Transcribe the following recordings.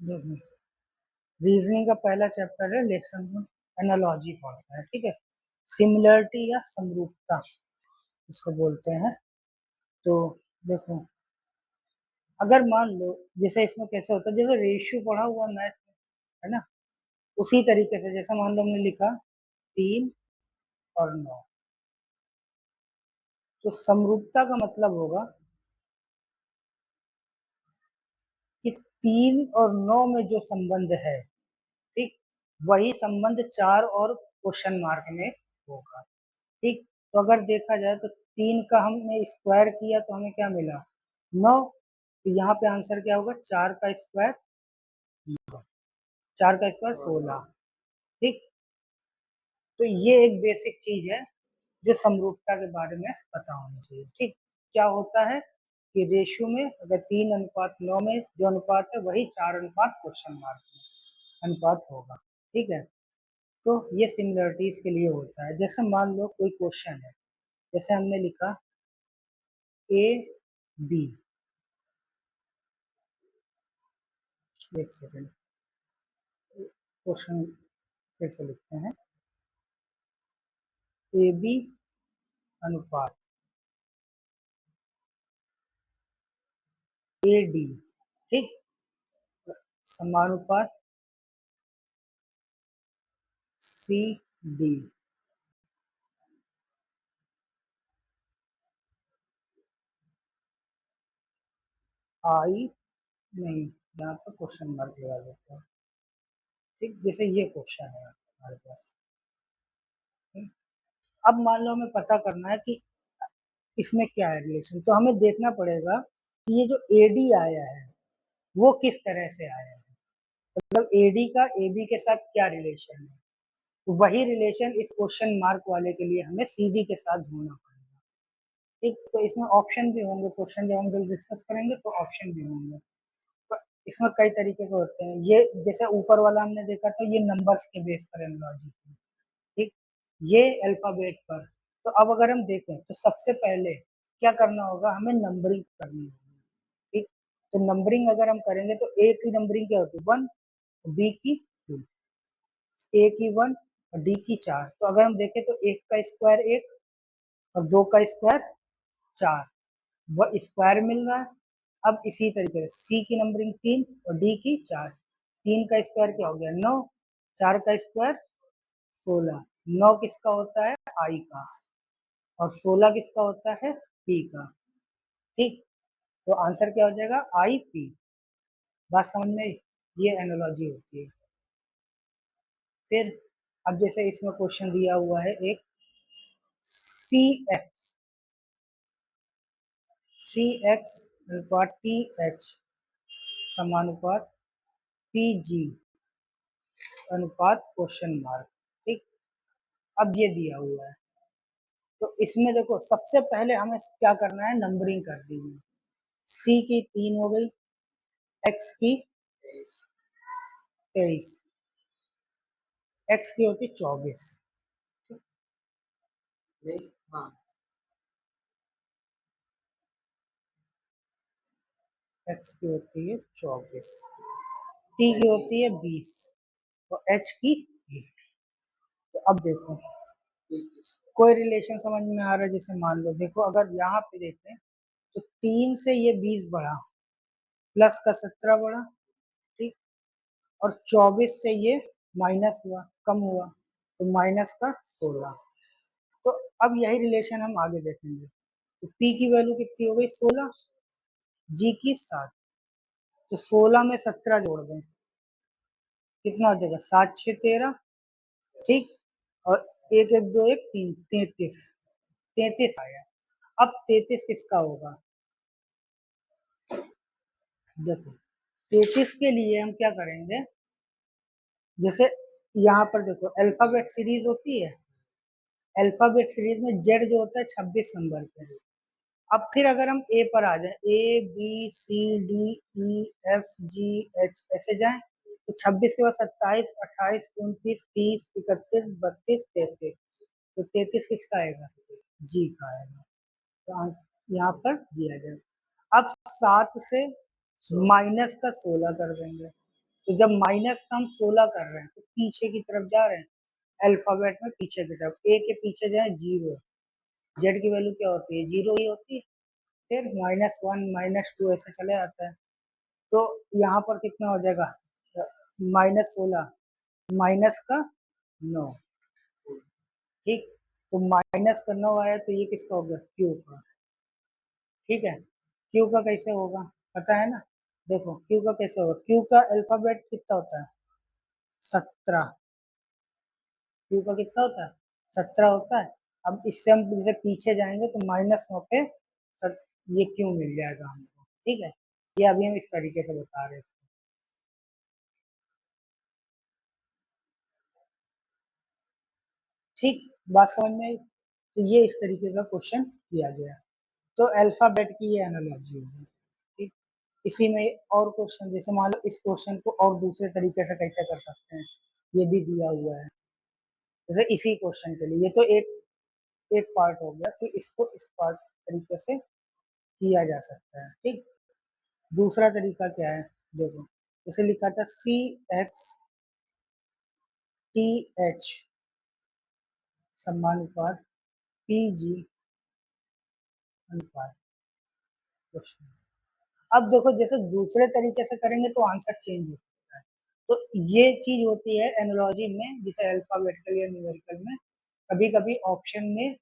देखो रीजनिंग का पहला चैप्टर है लेसन एनालॉजी पढ़ना है, ठीक है। सिमिलरिटी या समरूपता इसको बोलते हैं। तो देखो अगर मान लो जैसे इसमें कैसे होता है, जैसे रेशियो पढ़ा हुआ मैथ में है ना, उसी तरीके से जैसे मान लो हमने लिखा 3 और 9, तो समरूपता का मतलब होगा कि 3 और 9 में जो संबंध है, ठीक, वही संबंध 4 और क्वेश्चन मार्क में होगा, ठीक। तो अगर देखा जाए तो 3 का हमने स्क्वायर किया तो हमें क्या मिला 9, तो यहाँ पे आंसर क्या होगा 4 का स्क्वायर 16, ठीक। तो ये एक बेसिक चीज है जो समरूपता के बारे में पता होना चाहिए, ठीक। क्या होता है कि रेशियो में अगर 3:9 में जो अनुपात है वही 4 क्वेश्चन मार्क में अनुपात होगा, ठीक है। तो ये सिमिलरिटीज के लिए होता है। जैसे मान लो कोई क्वेश्चन है, जैसे हमने लिखा ए बी, एक सेकेंड क्वेश्चन फिर से लिखते हैं, ए बी अनुपात ए डी, ठीक, समानुपात सी डी, आई नहीं, यहाँ पर क्वेश्चन मार्क लगा देते हैं, ठीक। जैसे ये क्वेश्चन है हमारे पास, ठीक? अब मान लो हमें पता करना है कि इसमें क्या है रिलेशन, तो हमें देखना पड़ेगा कि ये जो एडी आया है वो किस तरह से आया है, मतलब एडी का एबी के साथ क्या रिलेशन है। तो वही रिलेशन इस क्वेश्चन मार्क वाले के लिए हमें सीडी के साथ ढूंढना पड़ेगा, ठीक। तो इसमें ऑप्शन भी होंगे, क्वेश्चन जब हम जब डिस्कस करेंगे तो ऑप्शन भी होंगे। तो इसमें कई तरीके के होते हैं, ये जैसे ऊपर वाला हमने देखा था ये नंबर्स के बेस पर एनालॉजी थी, ठीक, ये अल्फाबेट पर। तो अब अगर हम देखें तो सबसे पहले क्या करना होगा, हमें नंबरिंग करनी होगी, ठीक। तो नंबरिंग अगर हम करेंगे तो ए की नंबरिंग क्या होती है 1, बी की 2, ए की 1 और डी की 4। तो अगर हम देखें तो 1 का स्क्वायर 1 और 2 का स्क्वायर 4, वह स्क्वायर मिल रहा है। अब इसी तरीके से सी की नंबरिंग 3 और डी की 4, 3 का स्क्वायर क्या हो गया 9, 4 का स्क्वायर 16, 9 किसका होता है आई का और 16 किसका होता है पी का, ठीक। तो आंसर क्या हो जाएगा आई पी। बात समझ में, ये एनालॉजी होती है। फिर अब जैसे इसमें क्वेश्चन दिया हुआ है एक सी एक्स, सी एक्स अनुपात टी एच समानुपात पी जी अनुपात क्वेश्चन मार्क, ठीक। अब ये दिया हुआ है, तो इसमें देखो सबसे पहले हमें क्या करना है, नंबरिंग करनी है। सी की 3 हो गई, एक्स की 23, एक्स की होती 24, हाँ, एक्स की होती है 24, टी की होती है 20 और एच की 1। तो अब देखो कोई रिलेशन समझ में आ रहा है, जैसे मान लो देखो अगर यहाँ पे देखते हैं तो 3 से ये 20 बढ़ा, प्लस का 17 बढ़ा, ठीक, और 24 से ये माइनस हुआ कम हुआ तो माइनस का 16। तो अब यही रिलेशन हम आगे देखेंगे। तो P की वैल्यू कितनी हो गई 16, G की 7, तो 16 में 17 जोड़ दें कितना हो जाएगा 7 6 13, ठीक, और 1 1 2 1 3 33, 33 आया। अब 33 किसका होगा, देखो 33 के लिए हम क्या करेंगे, जैसे यहाँ पर देखो अल्फाबेट सीरीज होती है, अल्फाबेट सीरीज में जेड जो होता है 26 नंबर पे। अब फिर अगर हम ए पर आ जाए A B C D E F G H ऐसे जाएं तो 26 के बाद 27 28 29 30 31 32 33, तो 33 किसका आएगा जी का आएगा। तो यहाँ पर जी आ जाएगा। अब 7 से माइनस का 16 कर देंगे, तो जब माइनस का हम 16 कर रहे हैं तो पीछे की तरफ जा रहे हैं, अल्फाबेट में पीछे की तरफ, ए के पीछे जाए 0, जेड की वैल्यू क्या होती है, 0 ही होती है, फिर -1 -2 ऐसे चले आता है। तो यहाँ पर कितना हो जाएगा, -16 माइनस का 9, ठीक। तो माइनस का 9 आया तो ये किसका हो गया, क्यू का, ठीक है। क्यू का कैसे होगा पता है ना, देखो क्यू का कैसे होगा, क्यू का अल्फाबेट कितना होता है, 17, क्यू का कितना होता है, 17 होता है। अब इससे हम जैसे पीछे जाएंगे तो -9 पे ये क्यू मिल जाएगा हमको, ठीक है। ये अभी हम इस तरीके से बता रहे हैं इसको, ठीक, बात समझ में आई। तो ये इस तरीके का क्वेश्चन किया गया, तो अल्फाबेट की ये एनालॉजी होगी, ठीक। इसी में और क्वेश्चन, जैसे मान लो इस क्वेश्चन को और दूसरे तरीके से कैसे कर सकते हैं, ये भी दिया हुआ है। जैसे इसी क्वेश्चन के लिए ये तो एक एक पार्ट हो गया कि इसको इस पार्ट तरीके से किया जा सकता है, ठीक। दूसरा तरीका क्या है, देखो इसे लिखा था CXTH समानुपात PG अनुपात क्वेश्चन। अब देखो जैसे दूसरे तरीके से करेंगे तो आंसर चेंज हो सकता है, तो ये चीज होती है एनालॉजी में, जैसे अल्फाबेटिकल या न्यूमेरिकल में कभी कभी ऑप्शन में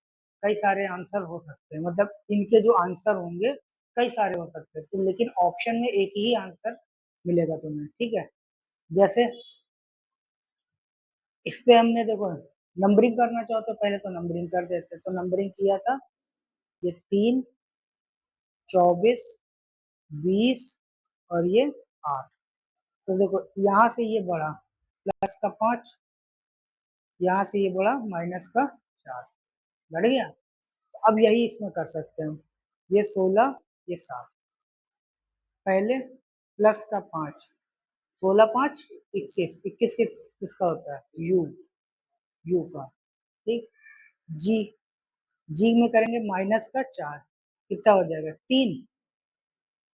कई सारे आंसर हो सकते हैं, मतलब इनके जो आंसर होंगे कई सारे हो सकते हैं, तो लेकिन ऑप्शन में एक ही आंसर मिलेगा तुम्हें, ठीक है। जैसे इस पे हमने देखो नंबरिंग करना चाहो तो पहले तो नंबरिंग कर देते, तो नंबरिंग किया था, ये 3, 24, 20 और ये 8। तो देखो यहाँ से ये बढ़ा प्लस का 5, यहाँ से ये बढ़ा माइनस का 4, बढ़ गया। तो अब यही इसमें कर सकते हैं, ये 16, ये 7, पहले प्लस का 5, 16 5 21, 21 किसका होता है, यू का, ठीक। जी, जी में करेंगे माइनस का 4, कितना हो जाएगा, 3,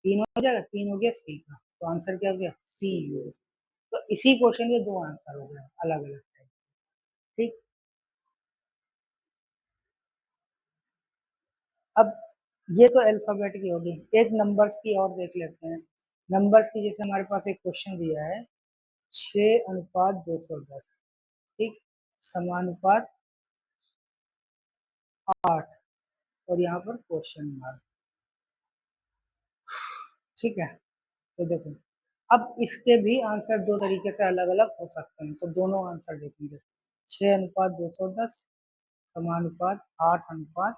3 हो जाएगा, 3 हो गया सी का, तो आंसर क्या हो गया, सी यू। तो इसी क्वेश्चन के दो आंसर हो गए अलग अलग टाइप, ठीक। अब ये तो अल्फाबेट की होगी, एक नंबर्स की और देख लेते हैं। नंबर्स की जैसे हमारे पास एक क्वेश्चन दिया है 6:210, ठीक, समानुपात 8, और यहाँ पर क्वेश्चन मार्क, ठीक है। तो देखो अब इसके भी आंसर दो तरीके से अलग अलग हो सकते हैं, तो दोनों आंसर देखेंगे, 6:210 समानुपात 8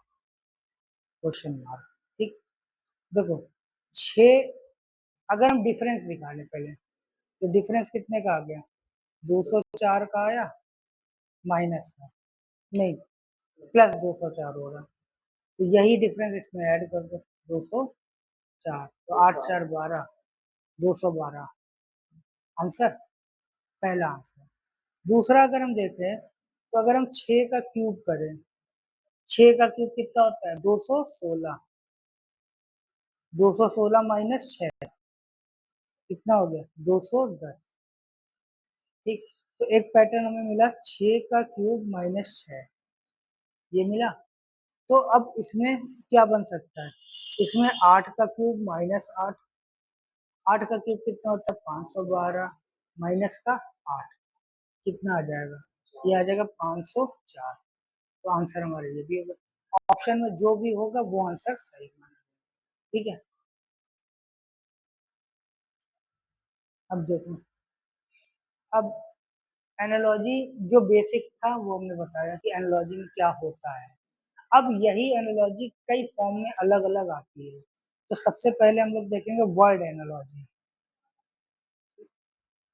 क्वेश्चन मार्क, ठीक। देखो 6, अगर हम डिफरेंस निकालें पहले, तो डिफरेंस कितने का आ गया, 204 का आया, माइनस का, नहीं प्लस 204 होगा, तो यही डिफरेंस इसमें ऐड कर दो, 204, तो 8 4 12, 212 आंसर, पहला आंसर। दूसरा अगर हम देखें तो अगर हम 6 का क्यूब करें, 6 का क्यूब कितना होता है, 216, 216 माइनस 6 कितना हो गया, 210, ठीक। तो एक पैटर्न हमें मिला 6 का क्यूब माइनस 6, ये मिला। तो अब इसमें क्या बन सकता है, इसमें 8 का क्यूब माइनस 8, 8 का क्यूब कितना होता है, 512 माइनस का 8, कितना आ जाएगा, ये आ जाएगा 504, तो आंसर हमारा ये भी होगा, ऑप्शन में जो भी होगा वो आंसर सही माना, ठीक है। अब देखो, अब एनालॉजी जो बेसिक था वो हमने बताया कि एनालॉजी में क्या होता है। अब यही एनालॉजी कई फॉर्म में अलग अलग आती है, तो सबसे पहले हम लोग देखेंगे वर्ड एनालॉजी,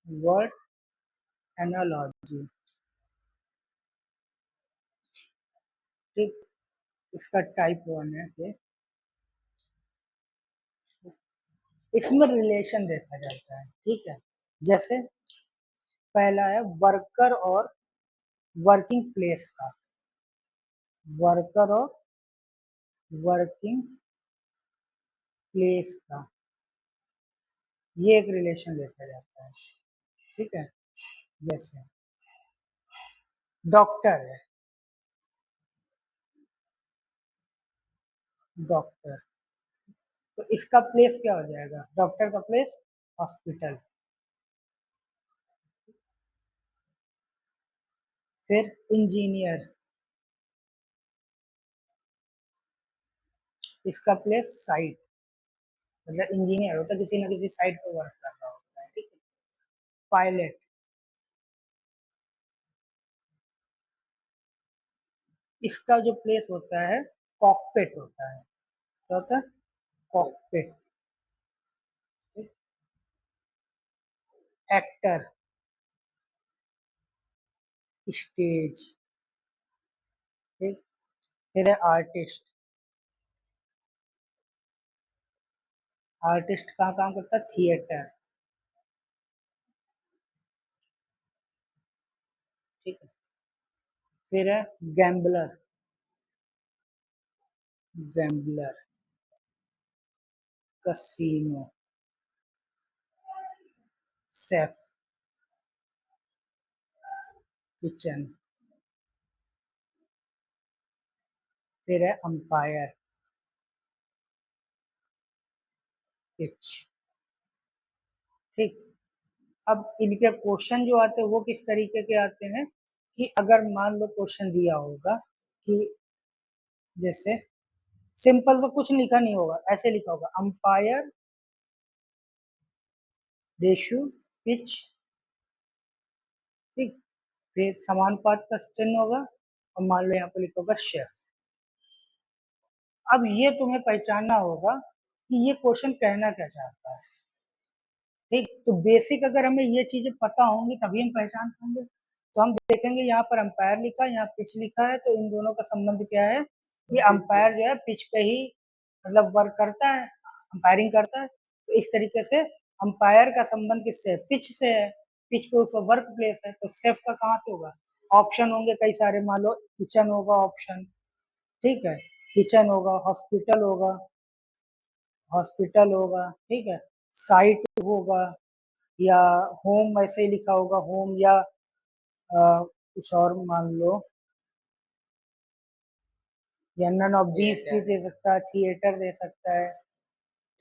वर्ड एनालॉजी, ठीक। इसका टाइप 1 है कि इसमें रिलेशन देखा जाता है, ठीक है। जैसे पहला है वर्कर और वर्किंग प्लेस का, वर्कर और वर्किंग प्लेस का, ये एक रिलेशन देखा जाता है, ठीक है, जैसे डॉक्टर है, डॉक्टर, तो इसका प्लेस क्या हो जाएगा, डॉक्टर का प्लेस हॉस्पिटल। फिर इंजीनियर, इसका प्लेस साइट, मतलब इंजीनियर होता है किसी ना किसी साइट पे वर्क कर रहा होता है, ठीक है। पायलट, इसका जो प्लेस होता है कॉकपिट होता है, क्या होता है, कॉकपिट। एक्टर, स्टेज, ठीक। फिर है आर्टिस्ट, आर्टिस्ट कहाँ काम करता है, थिएटर, ठीक है। फिर है gambler, gambler, casino, safe, kitchen. फिर है अंपायर, पिच, ठीक। अब इनके क्वेश्चन जो आते हैं वो किस तरीके के आते हैं कि अगर मान लो क्वेश्चन दिया होगा कि जैसे सिंपल तो कुछ लिखा नहीं होगा, ऐसे लिखा होगा अंपायर रेशु पिच, ठीक। फिर समानुपात का चिन्ह होगा और मान लो यहाँ पे लिखा होगा शेफ। अब ये तुम्हें पहचानना होगा कि ये क्वेश्चन कहना क्या चाहता है, ठीक। तो बेसिक अगर हमें ये चीजें पता होंगी तभी हम पहचान पाएंगे। तो हम देखेंगे यहाँ पर अंपायर लिखा है, यहाँ पिच लिखा है, तो इन दोनों का संबंध क्या है कि अंपायर जो है पिच पे ही मतलब वर्क करता है, अंपायरिंग करता है। तो इस तरीके से अंपायर का संबंध किससे है, पिच से है, पिच पे उसका वर्क प्लेस है, तो सेफ का कहाँ से होगा, ऑप्शन होंगे कई सारे, मान लो किचन होगा ऑप्शन, ठीक है, किचन होगा, हॉस्पिटल होगा, हॉस्पिटल होगा, ठीक है, साइट होगा, या होम ऐसे ही लिखा होगा होम, या कुछ और मान लो, या नन ऑफ दीज भी दे सकता है, थिएटर दे सकता है,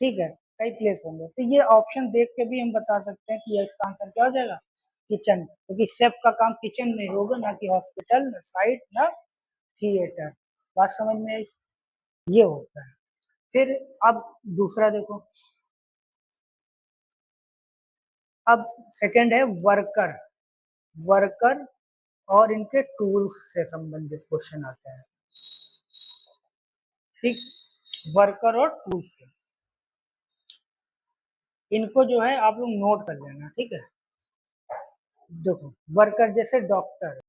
ठीक है, कई प्लेस होंगे। तो ये ऑप्शन देख के भी हम बता सकते हैं कि इसका आंसर क्या हो जाएगा, किचन, क्योंकि शेफ का काम किचन में होगा, ना कि हॉस्पिटल, ना साइट, ना थिएटर। बात समझ में आई, ये होता है। फिर अब दूसरा देखो, अब सेकंड है वर्कर, वर्कर और इनके टूल्स से संबंधित क्वेश्चन आते हैं, ठीक। वर्कर और टूल्स, इनको जो है आप लोग नोट कर लेना, ठीक है। देखो वर्कर जैसे डॉक्टर,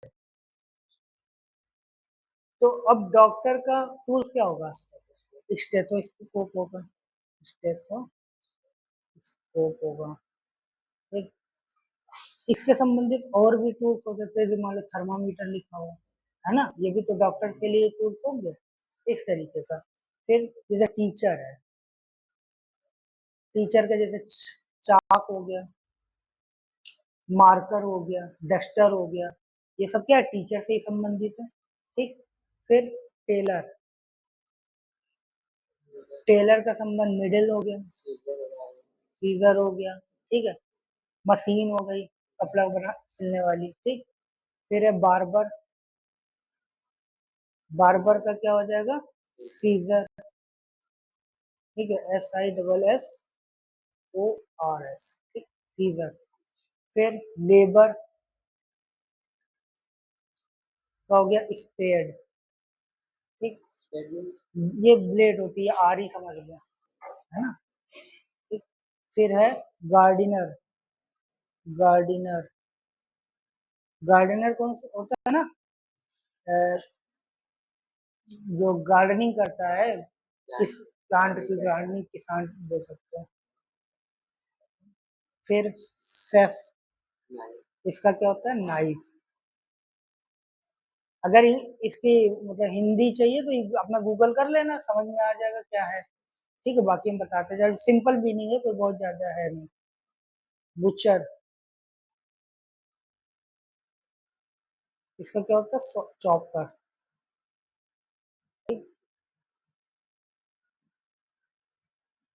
तो अब डॉक्टर का टूल्स क्या होगा, स्टेथोस्कोप होगा, स्टेथोस्कोप होगा, ठीक। इससे संबंधित और भी टूल्स हो सकते हैं, जो मान लो थर्मामीटर लिखा हुआ है ना, ये भी तो डॉक्टर के लिए टूल्स होंगे, इस तरीके का। फिर जैसे टीचर है, टीचर का जैसे चाक हो गया, मार्कर हो गया, डस्टर हो गया, ये सब क्या है, टीचर से ही संबंधित है, ठीक। फिर टेलर, टेलर का संबंध मिडिल हो गया, सीजर हो गया, ठीक है। मशीन हो गई कपड़ा बना सिलने वाली, ठीक। फिर है बार्बर, बार्बर का क्या हो जाएगा, सीजर, ठीक है, SISSORS, ठीक, सीजर। फिर लेबर का हो गया स्पेड, ठीक, ये ब्लेड होती है, आरी समझ गया, है ना, ठीक। फिर है गार्डिनर, गार्डिनर, गार्डनर कौन सा होता है ना, जो गार्डनिंग करता है, किस प्लांट की गार्डनिंग, किसान बोल सकते हैं। फिर शेफ, इसका क्या होता है, नाइफ। अगर इसकी मतलब हिंदी चाहिए तो अपना गूगल कर लेना, समझ में आ जाएगा क्या है, ठीक है। बाकी हम बताते जाए, सिंपल मीनिंग है, कोई बहुत ज्यादा है नहीं। बुचर, इसका क्या होता है, चॉपर।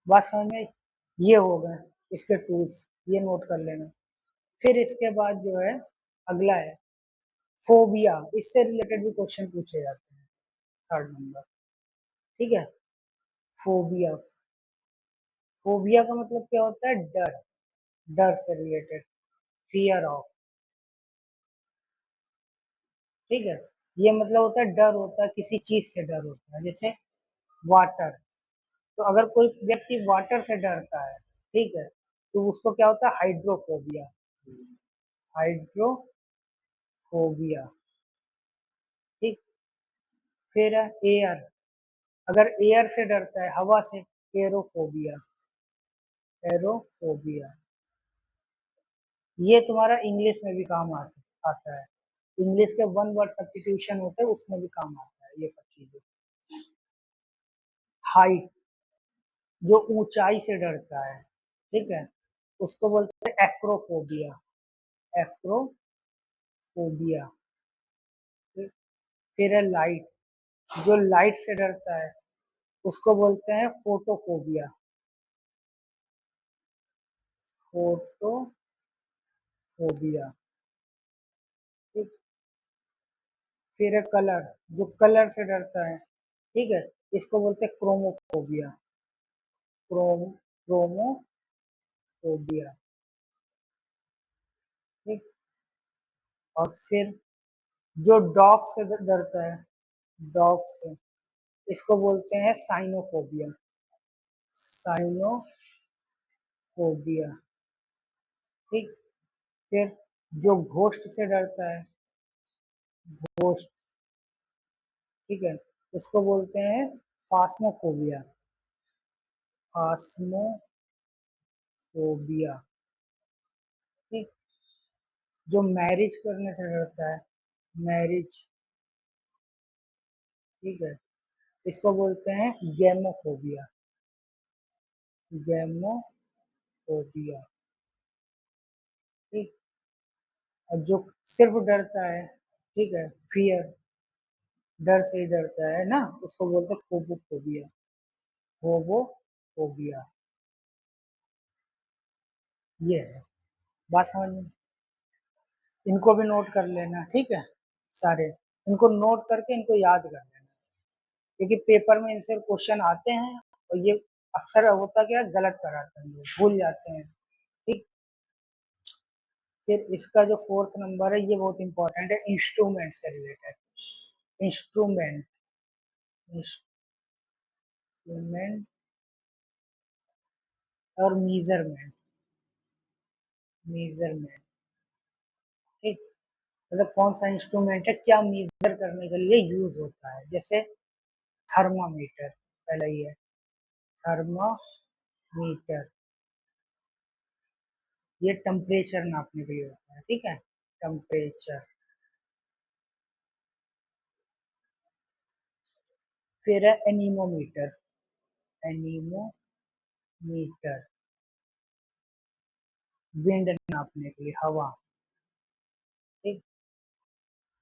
बात समझ में? ये हो गए इसके टूल्स, ये नोट कर लेना। फिर इसके बाद जो है अगला है फोबिया, इससे रिलेटेड भी क्वेश्चन पूछे जाते हैं, 3rd नंबर। ठीक है, फोबिया। फोबिया का मतलब क्या होता है, डर, डर से रिलेटेड, फियर ऑफ। ठीक है, ये मतलब होता है डर, होता है किसी चीज से डर होता है, जैसे वाटर। तो अगर कोई व्यक्ति वाटर से डरता है, ठीक है, तो उसको क्या होता है, हाइड्रोफोबिया। हाइड्रोफोबिया। ठीक। फिर है एयर, अगर एयर से डरता है, हवा से, एरोफोबिया। एरोफोबिया। ये तुम्हारा इंग्लिश में भी काम आता है, इंग्लिश के 1 वर्ड सब्स्टिट्यूशन होते हैं, उसमें भी काम आता है ये सब चीजें। हाइट, जो ऊंचाई से डरता है, ठीक है, उसको बोलते हैं एक्रोफोबिया। एक्रोफोबिया। फिर है लाइट, जो लाइट से डरता है, उसको बोलते हैं फोटोफोबिया। फोटोफोबिया। ठीक। फिर है कलर, जो कलर से डरता है, ठीक है, इसको बोलते हैं क्रोमोफोबिया। क्रोमोफोबिया। ठीक। और फिर जो डॉग से डरता है, डॉग से, इसको बोलते हैं साइनोफोबिया। साइनोफोबिया। ठीक। फिर जो घोस्ट से डरता है, घोस्ट, ठीक है, उसको बोलते हैं फास्मोफोबिया। फास्मोफोबिया। ठीक। जो मैरिज करने से डरता है, मैरिज, ठीक है, इसको बोलते हैं गैमोफोबिया। गैमोफोबिया। ठीक। और जो सिर्फ डरता है, ठीक है, फियर, डर से ही डरता है ना, उसको बोलते हैं फोबोफोबिया। फोबोफोबिया। ये है, बात समझ में? इनको भी नोट कर लेना, ठीक है, सारे, इनको नोट करके इनको याद कर लेना, क्योंकि पेपर में इनसे क्वेश्चन आते हैं, और ये अक्सर होता क्या, गलत कराते हैं लोग, भूल जाते हैं। ठीक। फिर इसका जो 4th नंबर है, ये बहुत इंपॉर्टेंट है, इंस्ट्रूमेंट से रिलेटेड। इंस्ट्रूमेंट। इंस्ट्रूमेंट और मीजरमेंट। मेजरमेंट। ठीक। मतलब कौन सा इंस्ट्रूमेंट है, क्या मेजर करने के लिए यूज होता है, जैसे थर्मामीटर, पहला ही है थर्मामीटर, ये टेम्परेचर नापने के लिए होता है, ठीक है, टेम्परेचर। फिर है एनीमोमीटर। एनीमोमीटर, विंड नापने के लिए, हवा। ठीक।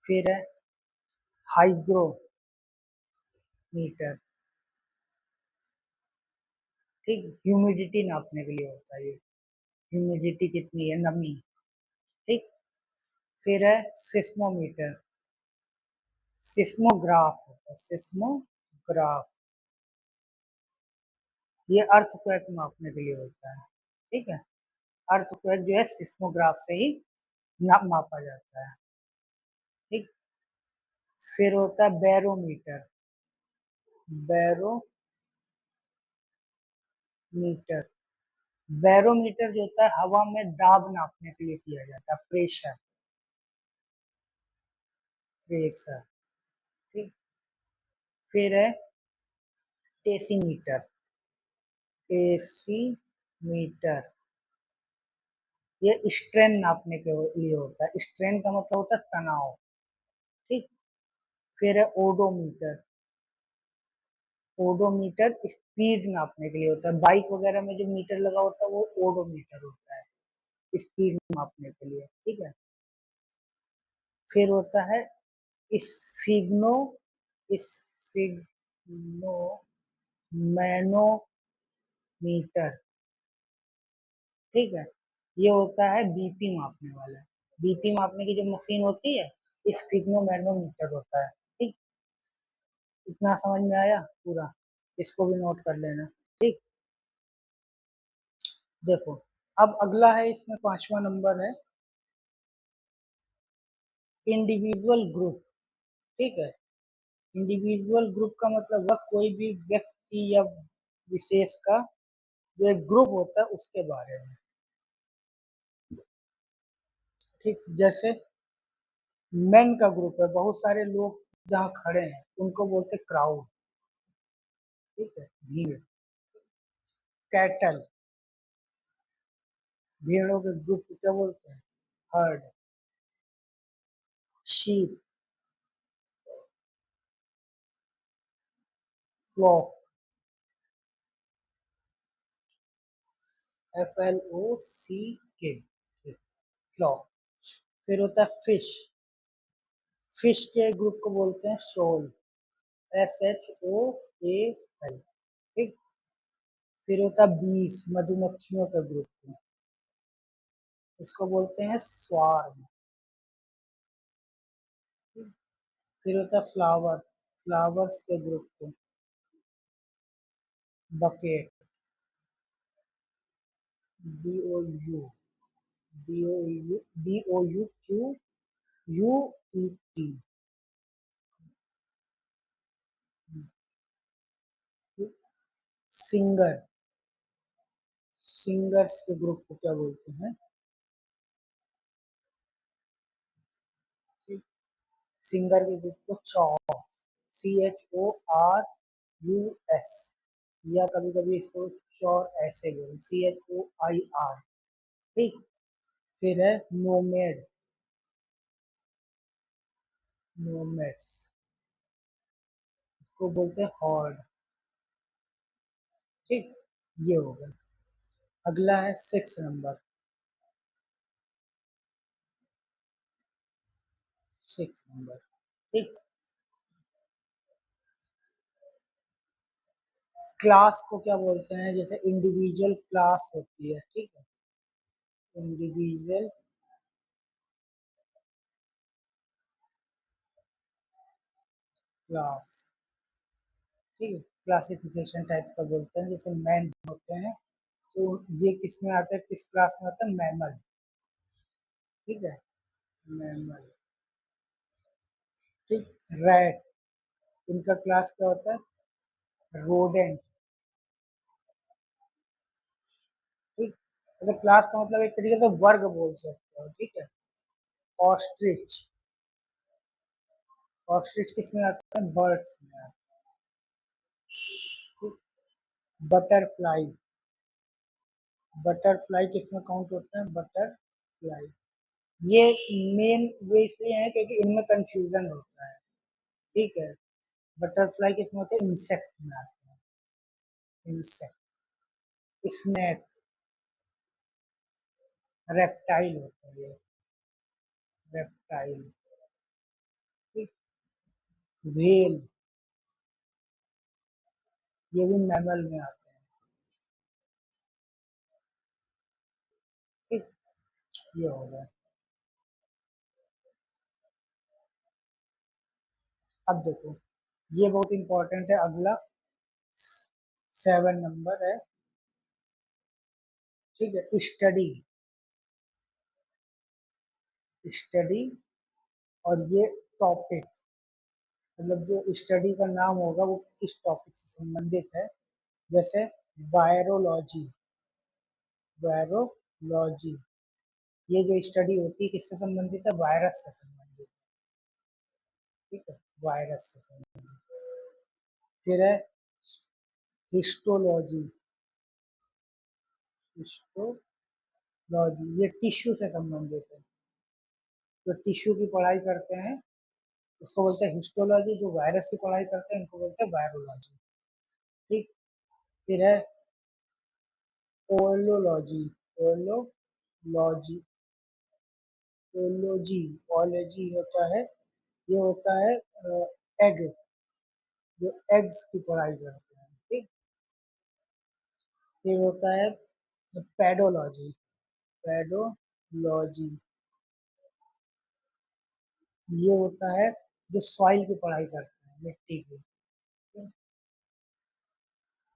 फिर है हाइग्रोमीटर, ठीक, ह्यूमिडिटी नापने के लिए होता है ये, ह्यूमिडिटी कितनी है, नमी। ठीक। फिर है सिस्मोमीटर, सिस्मोग्राफ होता है, सिस्मोग्राफ, ये अर्थक्वेक मापने के लिए होता है। ठीक है, अर्थक्वेक जो है सिस्मोग्राफ से ही मापा जाता है। ठीक। फिर होता है बैरोमीटर। बैरोमीटर, बैरोमीटर जो होता है, हवा में दाब नापने के लिए किया जाता है, प्रेशर, प्रेशर। ठीक। फिर है टेसीमीटर। टेसीमीटर, ये स्ट्रेन नापने के लिए होता है, स्ट्रेन का मतलब होता है तनाव। ठीक। फिर है ओडोमीटर। ओडोमीटर स्पीड नापने के लिए होता है, बाइक वगैरह में जो मीटर लगा होता है वो ओडोमीटर होता है, स्पीड नापने के लिए। ठीक है। फिर होता है स्फिग्नो स्फिग्नो मैनोमीटर, ठीक है। ये होता है बीपी मापने वाला। बीपी मापने की जो मशीन होती है स्फिग्नो मैनोमीटर होता है, ठीक। इतना समझ में आया पूरा, इसको भी नोट कर लेना, ठीक। देखो अब अगला है, इसमें 5वां नंबर है इंडिविजुअल ग्रुप, ठीक है। इंडिविजुअल ग्रुप का मतलब वह कोई भी व्यक्ति या विशेष का जो एक ग्रुप होता है उसके बारे में, ठीक। जैसे मेन का ग्रुप है, बहुत सारे लोग जहाँ खड़े हैं उनको बोलते क्राउड, ठीक है, भीड़। कैटल, भेड़ों के ग्रुप को क्या बोलते हैं, herd. Sheep, flock, FLOCK, flock. फिर होता है फिश, फिश के ग्रुप को बोलते हैं शोल, SHOAL, ठीक। फिर होता है बीस, मधुमक्खियों का ग्रुप, इसको बोलते हैं स्वार्म। फिर होता है फ्लावर, फ्लावर्स के ग्रुप को बकेट, BOUQUT, सिंगर, सिंगर्स के ग्रुप को क्या बोलते हैं, सिंगर के ग्रुप को चॉर, CHORUS, या कभी कभी इसको चौर ऐसे बोल, CHOIR, ठीक। फिर है नोमेड, नोमेड्स, इसको बोलते हैं हॉर्ड, ठीक। ये हो गया। अगला है 6 नंबर, 6 नंबर, ठीक। क्लास को क्या बोलते हैं, जैसे इंडिविजुअल क्लास होती है, ठीक है, इंडिविजुअल क्लास, ठीक है। क्लासिफिकेशन टाइप का बोलते हैं, जैसे मैन होते हैं तो ये किस में आता है, किस क्लास में आता है, मैमल, ठीक है, मैमल, ठीक। रैट, इनका क्लास क्या होता है, रोडेंट, ठीक। अच्छा, क्लास का मतलब एक तरीके से वर्ग बोल सकते हो, ठीक है। ऑस्ट्रिच, ऑस्ट्रिच किस में आता है, बर्ड्स में आता है। बटरफ्लाई, बटरफ्लाई किस में काउंट होता है, बटरफ्लाई। ये मेन ये इसलिए है क्योंकि इनमें कंफ्यूजन होता है, ठीक है। बटरफ्लाई किस में होता है, इंसेक्ट में आता है, इंसेक्ट। स्नेक, रेप्टाइल होता है ये, रेप्टाइल, ठीक। व्हेल, ये भी मैमल में आते हैं, ठीक। ये हो गया। अब देखो ये बहुत इंपॉर्टेंट है, अगला 7 नंबर है, ठीक है। स्टडी, स्टडी, और ये टॉपिक, मतलब जो स्टडी का नाम होगा वो किस टॉपिक से संबंधित है, जैसे वायरोलॉजी, वायरोलॉजी, ये जो स्टडी होती है किससे संबंधित है, वायरस से संबंधित, ठीक है, वायरस से संबंधित। फिर है हिस्टोलॉजी, हिस्टोलॉजी ये टिश्यू से संबंधित है, जो टिश्यू की पढ़ाई करते हैं उसको बोलते हैं हिस्टोलॉजी, जो वायरस की पढ़ाई करते हैं उनको बोलते हैं वायरोलॉजी, ठीक। फिर है ओलोलॉजी, ओलोलॉजी, ओलॉजी, ओलॉजी होता है, ये होता है एग, जो एग्स की पढ़ाई करते हैं, ठीक। फिर होता है पेडोलॉजी, पेडोलॉजी ये होता है जो सॉइल की पढ़ाई करते हैं, मिट्टी की।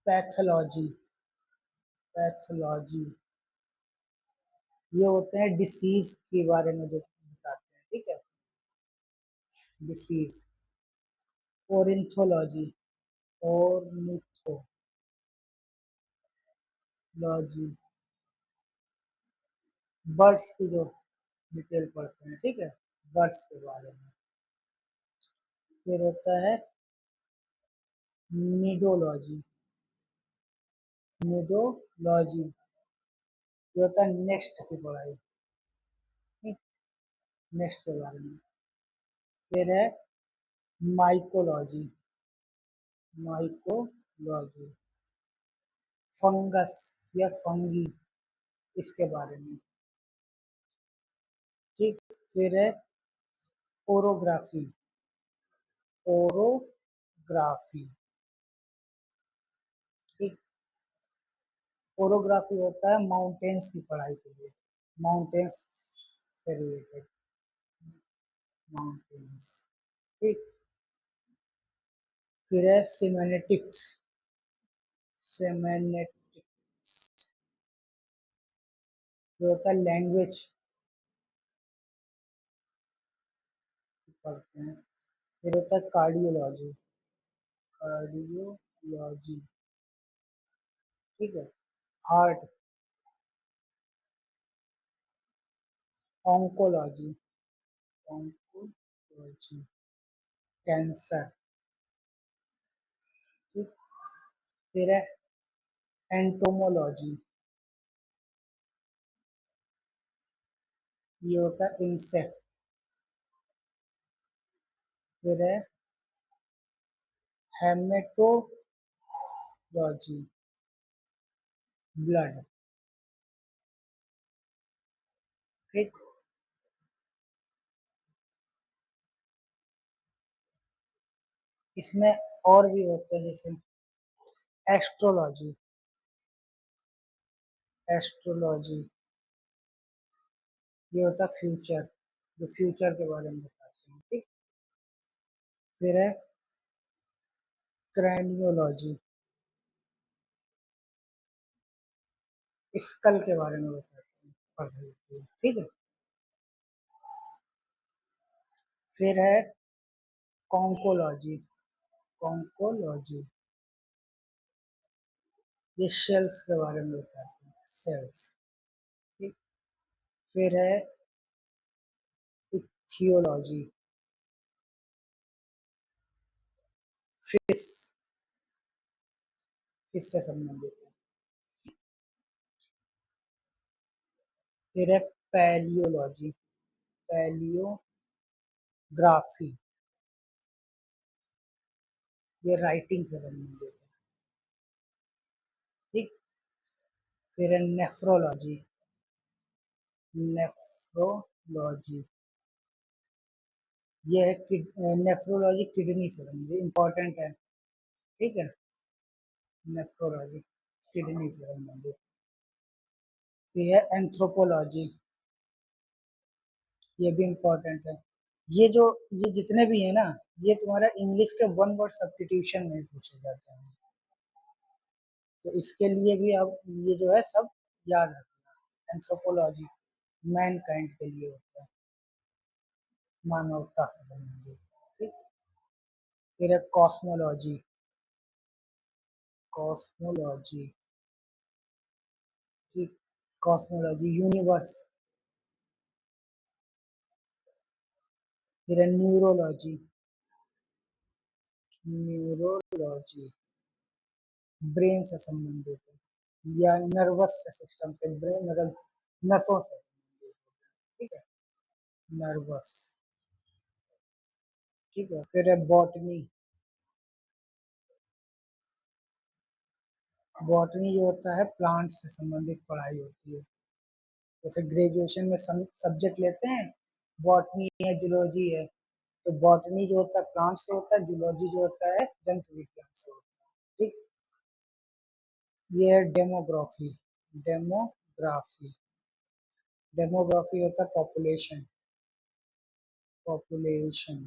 पैथोलॉजी, पैथोलॉजी ये होते हैं डिसीज के बारे में जो बताते हैं, ठीक है, डिसीज। ओरिंथोलॉजी, ओर्निथोलॉजी बर्ड्स की जो डिटेल पढ़ते हैं, ठीक है, बर्ड्स के बारे में। फिर होता है निडोलॉजी, निडोलॉजी ये होता है नेक्स्ट की पढ़ाई, नेक्स्ट के बारे में। फिर है माइकोलॉजी, माइकोलॉजी फंगस या फंगी इसके बारे में, ठीक। फिर है ओरोग्राफी, ओरोग्राफी, ठीक। ओरोग्राफी होता है माउंटेन्स की पढ़ाई के लिए, माउंटेन्स से रिलेटेड, माउंटेन्स, ठीक। फिर है सिमेनेटिक्स, सिमेनेटिक्स जो होता है लैंग्वेज पढ़ते हैं। फिर होता है कार्डियोलॉजी, कार्डियोलॉजी, ठीक है, हार्ट। ऑन्कोलॉजी, ऑन्कोलॉजी कैंसर, ठीक। फिर है एंटोमोलॉजी, ये होता है इंसेक्ट। फिर है हेमेटोलॉजी, ब्लड, ठीक। इसमें और भी होते हैं जैसे एस्ट्रोलॉजी, एस्ट्रोलॉजी ये होता है फ्यूचर, जो फ्यूचर के बारे में बताते हैं, ठीक। फिर है क्रैनियोलॉजी, स्कल के बारे में बताते हैं, पढ़ रही है, ठीक है। फिर है कॉन्कोलॉजी, कॉन्कोलॉजी ये शेल्स के बारे में बताते हैं, सेल्स, ठीक। फिर है थियोलॉजी, फिश, फिश से संबंधित है। फिर है पैलियोलॉजी, पैलियोग्राफी ये राइटिंग से संबंधित है, ठीक। फिर है नेफ्रोलॉजी, नेफ्रोलॉजी ये है नेफ्रोलॉजी किडनी से संबंधित, इंपॉर्टेंट है, ठीक है, नेफ्रोलॉजी किडनी से संबंधित। फिर है एंथ्रोपोलॉजी ये भी इम्पोर्टेंट है। ये जितने भी है ना, ये तुम्हारा इंग्लिश के वन वर्ड सब्स्टिट्यूशन में पूछे जाते हैं, तो इसके लिए भी अब ये जो है सब याद रखना। एंथ्रोपोलॉजी मैन काइंड के लिए होता है, मानवता से संबंधित, ठीक। फिर है कॉस्मोलॉजी, कॉस्मोलॉजी, ठीक, कॉस्मोलॉजी यूनिवर्स। फिर है न्यूरोलॉजी, न्यूरोलॉजी ब्रेन से संबंधित है या नर्वस सिस्टम से, ब्रेन मतलब नसों से संबंधित होता है, ठीक है, नर्वस, ठीक है। फिर है बॉटनी, बॉटनी जो होता है प्लांट से संबंधित पढ़ाई होती है, जैसे ग्रेजुएशन में सब्जेक्ट लेते हैं बॉटनी है, जूलॉजी है। तो बॉटनी जो होता है प्लांट से होता है, जूलॉजी जो होता है जंतु विज्ञान से होता है। ठीक, ये है डेमोग्राफी। डेमोग्राफी, डेमोग्राफी होता है पॉपुलेशन, पॉपुलेशन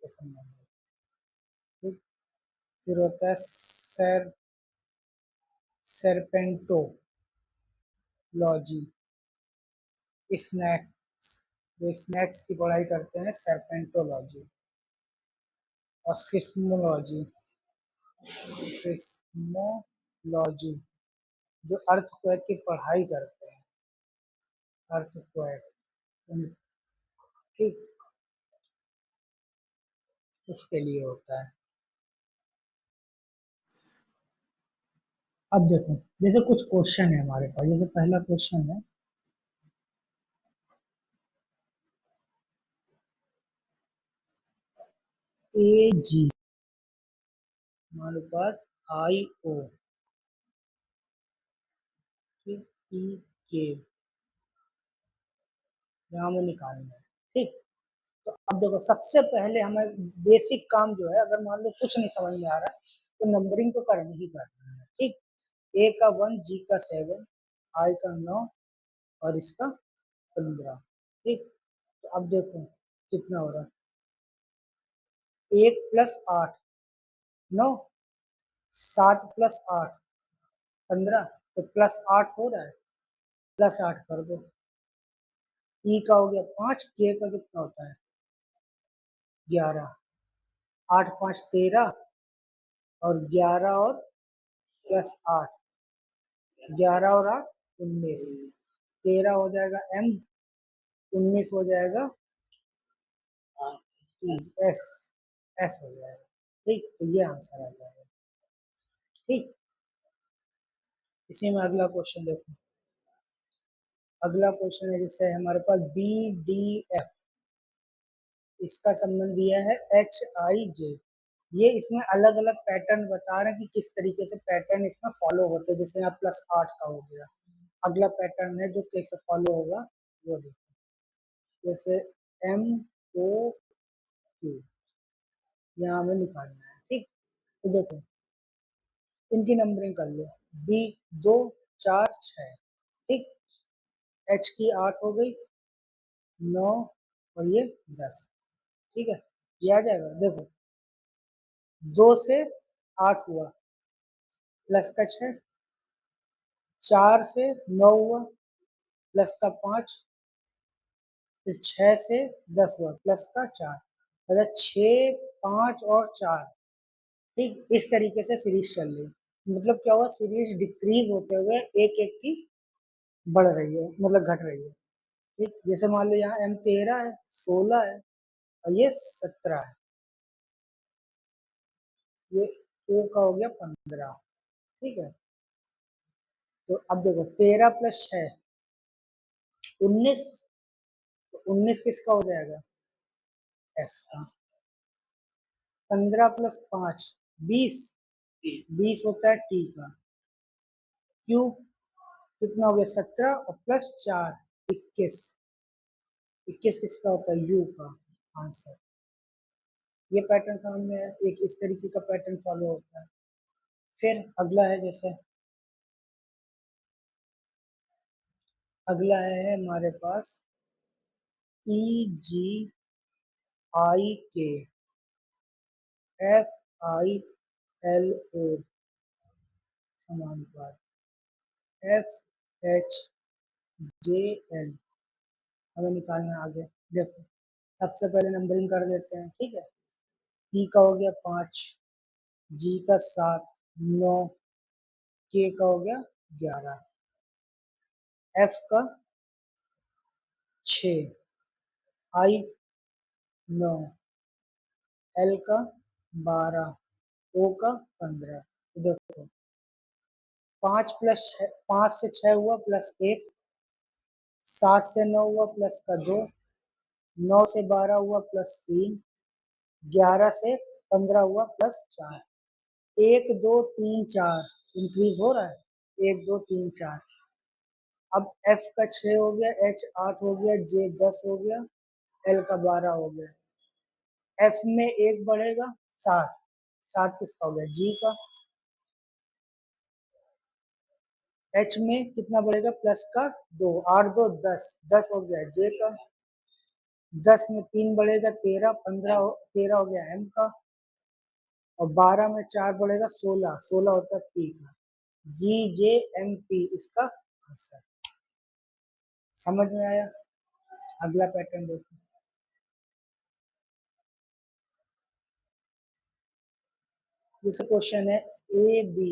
के संबंध में। ठीक, फिर होता है सर्पेंटोलॉजी, स्नैक्स, जो स्नैक्स की पढ़ाई करते हैं सर्पेंटोलॉजी। और सिस्मोलॉजी, सिस्मोलॉजी जो अर्थक्वेक की पढ़ाई करते हैं, अर्थक्वेक। ठीक, उसके लिए होता है। अब देखो, जैसे कुछ क्वेश्चन है हमारे पास, जैसे पहला क्वेश्चन है, ए जी अनुपात आई ओ, ई के, यहाँ हमें निकालना है। ठीक, तो अब देखो सबसे पहले हमें बेसिक काम जो है, अगर मान लो कुछ नहीं समझ में आ रहा तो नंबरिंग तो करनी ही करनी है। ठीक, ए का 1, जी का 7, आई का 9 और इसका 15। ठीक, तो अब देखो कितना हो रहा है, 1 प्लस 8 9, 7 प्लस 8 15, तो प्लस 8 हो रहा है, प्लस 8 कर दो। ई का हो गया 5, के का कितना होता है 11, 8 5 13 और 11 और प्लस 8, 11 और 8 19, 13 हो जाएगा एम, 19 हो जाएगा एस, एस हो जाएगा। ठीक, तो ये आंसर आ जाएगा। ठीक, इसी में अगला क्वेश्चन देखो। अगला क्वेश्चन है जैसे हमारे पास बी डी एफ, इसका संबंध दिया है एच आई जे। ये इसमें अलग अलग पैटर्न बता रहे हैं कि किस तरीके से पैटर्न इसमें फॉलो होते हैं। जैसे यहाँ प्लस 8 का हो गया, अगला पैटर्न है जो कैसे फॉलो होगा वो देखो। जैसे एम ओ क्यू, यहाँ हमें निकालना है। ठीक, तो देखो इनकी नंबरिंग कर लो, बी 2 4 6। ठीक, एच की 8 हो गई, 9 और ये 10। ठीक है, ये आ जाएगा। देखो 2 से 8 हुआ, प्लस का 6, 4 से 9 हुआ, प्लस का 5, फिर 6 से 10 हुआ, प्लस का 4, मतलब 6 5 और 4। ठीक, इस तरीके से सीरीज चल रही है। मतलब क्या हुआ, सीरीज डिक्रीज होते हुए एक एक की बढ़ रही है, मतलब घट रही है। ठीक, जैसे मान लो यहाँ एम 13 है, 16 है और ये 17 है, ये ओ का हो गया 15। ठीक है, तो अब देखो 13 प्लस 6 19, तो 19 किसका हो जाएगा एस का। 15 प्लस 5 20, 20 होता है टी का। क्यू कितना हो गया 17 और प्लस 4 21, 21 किसका होता है यू का आंसर। ये पैटर्न समझ में है, एक इस तरीके का पैटर्न फॉलो होता है। फिर अगला है जैसे, अगला है हमारे पास ई G I K F I L O समानुपात, एफ एच जे एल हमें निकालना है आगे। देखो सबसे पहले नंबरिंग कर देते हैं। ठीक है, ई का हो गया 5, जी का 7 9, के का हो गया 11, एफ का 6, आई 9, एल का 12, ओ का 15। देखो 5 प्लस 5 से 6 हुआ प्लस 1, 7 से 9 हुआ प्लस का 2, 9 से 12 हुआ प्लस 3, 11 से 15 हुआ प्लस 4। 1 2 3 4 इंक्रीज हो रहा है, 1 2 3 4। अब एफ का 6 हो गया, एच 8 हो गया, जे 10 हो गया, एल का 12 हो गया, एफ में एक बढ़ेगा 7, 7 किसका हो गया, जी का, एच में कितना बढ़ेगा प्लस का 2, 8 2 10, 10 हो गया जे का, 10 में 3 बढ़ेगा 13, 15 13 हो गया एम का, और 12 में 4 बढ़ेगा 16, 16 होता है पी का, जी जे एम पी इसका आंसर। समझ में आया? अगला पैटर्न देखो। दूसरा क्वेश्चन है ए बी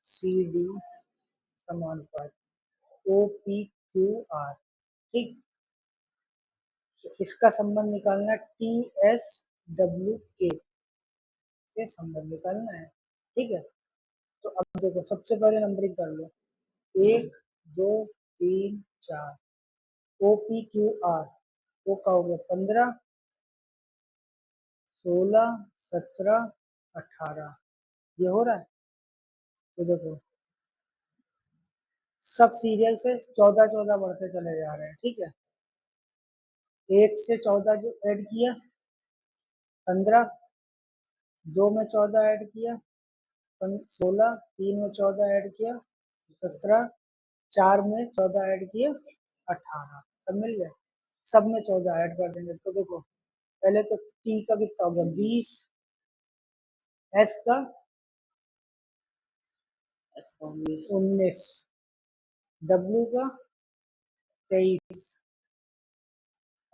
सी डी समानुपात ओ पी क्यू आर, ठीक। तो इसका संबंध निकालना टी एस डब्ल्यू के से संबंध निकालना है, ठीक है। तो अब देखो सबसे पहले नंबरिंग कर लो, 1 2 3 4, ओ पी क्यू आर, ओ का हो गया 15 16 17 18, ये हो रहा है। तो देखो सब सीरियल से 14 14 बढ़ते चले जा रहे हैं, ठीक है। 1 से 14 जो ऐड किया 15, 2 में 14 ऐड किया 16, 3 में 14 ऐड किया 17, 4 में 14 ऐड किया 18, सब मिल गया। सब में 14 ऐड कर देंगे तो देखो पहले तो टी का कितना हो गया 20, एस का 19, डब्ल्यू का 23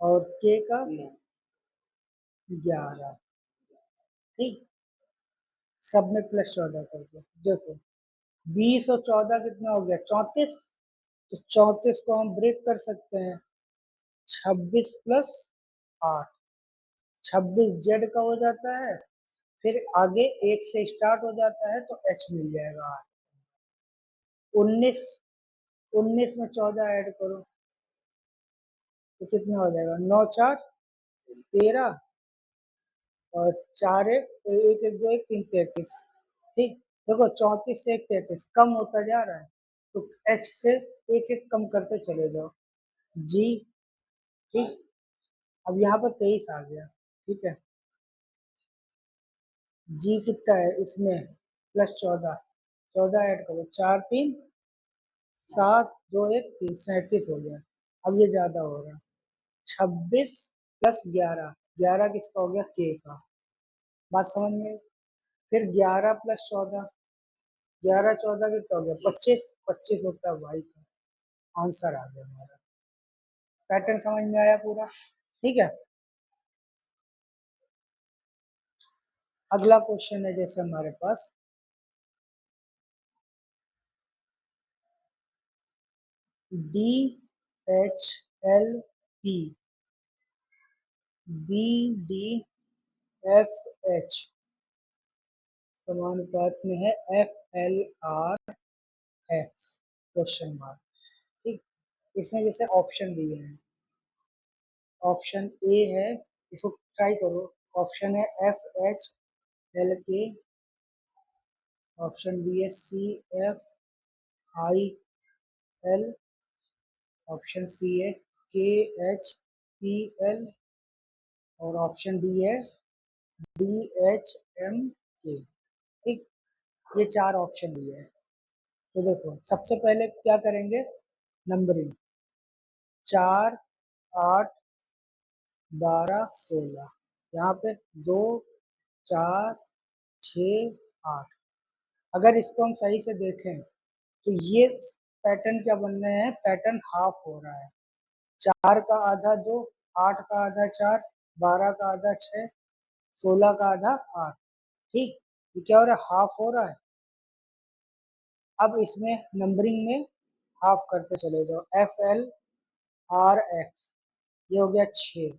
और के का 11, ठीक। सब में प्लस 14 कर दो, देखो 20 और 14 कितना हो गया 34, तो 34 को हम ब्रेक कर सकते हैं, 26 प्लस 8, 26 जेड का हो जाता है, फिर आगे 1 से स्टार्ट हो जाता है तो एच मिल जाएगा 8, 19, 19 में 14 ऐड करो तो कितना हो जाएगा 9 4 13, और 4 1 1 1 2 1 3 33, ठीक। देखो 34 से 33 कम होता जा रहा है, तो एच से एक एक कम करते चले जाओ, जी, ठीक। अब यहाँ पर 23 आ गया, ठीक है। जी कितना है इसमें प्लस 14, 14 ऐड करो 4 3 7 2 1 3, 37 हो गया। अब ये ज्यादा हो रहा है, 26 प्लस 11, 11 किसका हो गया के का, बात समझ में। फिर 11 प्लस 14, 11 14 कितना हो गया 25, 25 होता है वाई का, आंसर आ गया हमारा। पैटर्न समझ में आया पूरा, ठीक है। अगला क्वेश्चन है जैसे हमारे पास D H L P B D F H समानुपात में है F L R X question mark, ठीक। इसमें जैसे ऑप्शन दिए हैं, ऑप्शन ए है, इसको ट्राई करो, ऑप्शन है F H L K, option B है C F I L, option C है के एच पी एल, और ऑप्शन डी है डी एच एम के, ठीक। ये 4 ऑप्शन दिए हैं। तो देखो सबसे पहले क्या करेंगे, नंबरिंग 4 8 12 16, यहाँ पे 2 4 6 8। अगर इसको हम सही से देखें तो ये पैटर्न क्या बन रहे हैं, पैटर्न हाफ हो रहा है, 4 का आधा 2, 8 का आधा 4, 12 का आधा 6, 16 का आधा 8, ठीक। ये क्या हो रहा है, हाफ हो रहा है। अब इसमें नंबरिंग में हाफ करते चले जाओ, एफ एल आर एक्स, ये हो गया 6,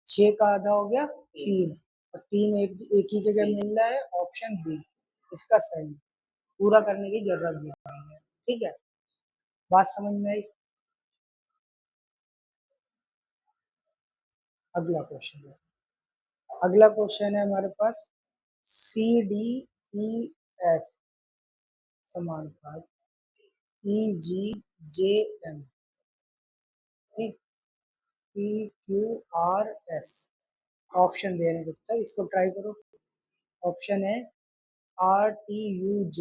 6 का आधा हो गया 3, और 3 एक ही जगह मिल रहा है, ऑप्शन बी इसका सही, पूरा करने की जरूरत भी नहीं है, ठीक है। बात समझ में आई? अगला क्वेश्चन है, अगला क्वेश्चन है हमारे पास सी डी ई एफ समानुपात ई जी जे एम, ठीक। PQRS। ऑप्शन दे रहे हैं बच्चा, इसको ट्राई करो। ऑप्शन है RTUZ,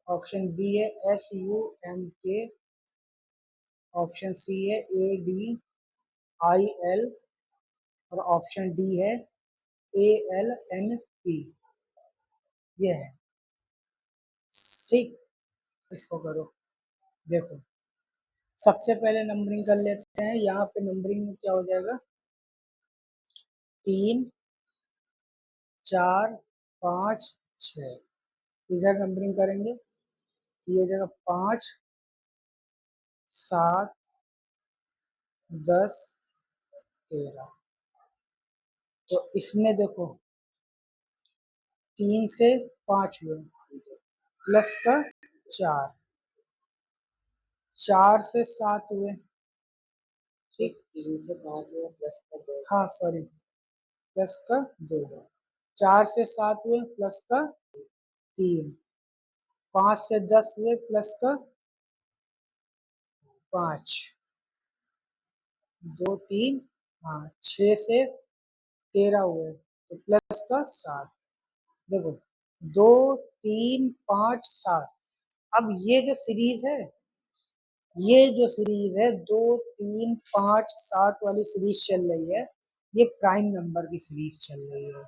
ऑप्शन बी है SUMK, ऑप्शन सी है ADIL और ऑप्शन डी है ALNP। ये है, ठीक। इसको करो, देखो सबसे पहले नंबरिंग कर लेते हैं। यहाँ पे नंबरिंग में क्या हो जाएगा, 3 4 5 6। इधर नंबरिंग करेंगे तो ये हो जाएगा 5 7 10 13। तो इसमें देखो 3 से 5 हुए, प्लस का 4, 4 से 7 हुए, ठीक। 3 से 5 हुए, प्लस का 2, हाँ सॉरी, प्लस का 2, 4 से 7 हुए, प्लस का 3, 5 से 10 हुए, प्लस का 5, 2 3, हाँ 6 से 13 हुए तो प्लस का 7। देखो 2 3 5 7। अब ये जो सीरीज है 2 3 5 7 वाली सीरीज चल रही है, ये प्राइम नंबर की सीरीज चल रही है।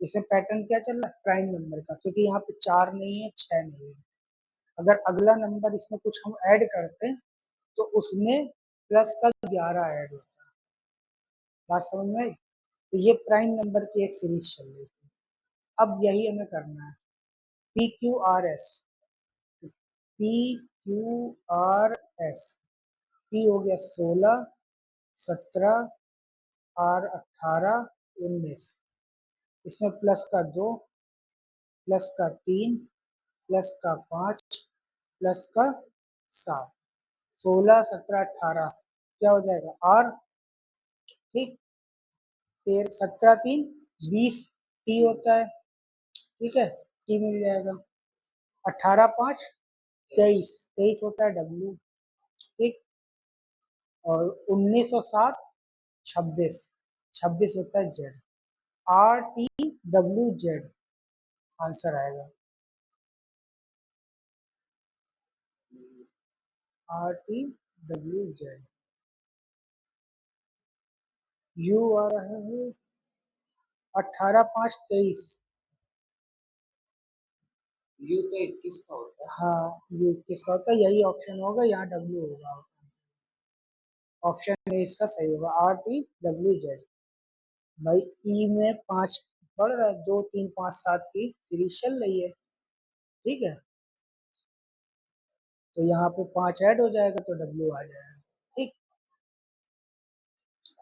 इसे पैटर्न क्या चल रहा है, प्राइम नंबर का, क्योंकि यहाँ पे 4 नहीं है 6 नहीं है। अगर अगला नंबर इसमें कुछ हम ऐड करते हैं तो उसमें प्लस का 11 ऐड होता है। बात समझ में आई? तो ये प्राइम नंबर की एक सीरीज चल रही थी। अब यही हमें करना है, PQRS। PQRS, P हो गया 16, 17, R 18, 19। इसमें प्लस का 2, प्लस का 3, प्लस का 5, प्लस का 7। 16 17 18 क्या हो जाएगा, R, ठीक। 13 17 3 20, T होता है, ठीक है, T मिल जाएगा। 18 5 23, 23 होता है W, ठीक। और 19 और 7 26, 26 होता है Z। RTWZ आंसर आएगा। RTWZ। U आ रहा है 18 5 23। U तो 21 का होता है, हाँ U 21 का होता है, यही ऑप्शन होगा, यहाँ W होगा। ऑप्शन ए इसका सही होगा, RTWZ। भाई ई में 5 बढ़ रहा है, 2 3 5 7 की सीरीज चल रही है, ठीक है। तो यहाँ पे 5 ऐड हो जाएगा तो W आ जाएगा, ठीक।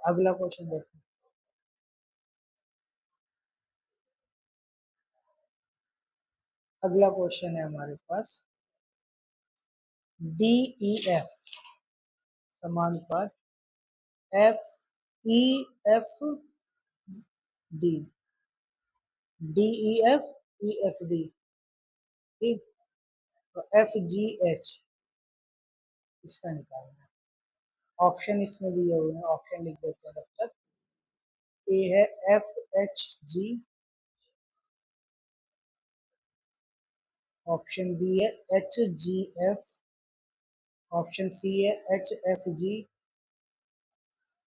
अगला क्वेश्चन देखो। अगला क्वेश्चन है हमारे पास, DEF समानुपात FEFD, DEF EFD, ठीक। तो FGH इसका निकालना है। ऑप्शन इसमें दिए हुए हैं, ऑप्शन लिख देते हैं तब तक। ए है FHG, ऑप्शन बी है HGF, ऑप्शन सी है HFG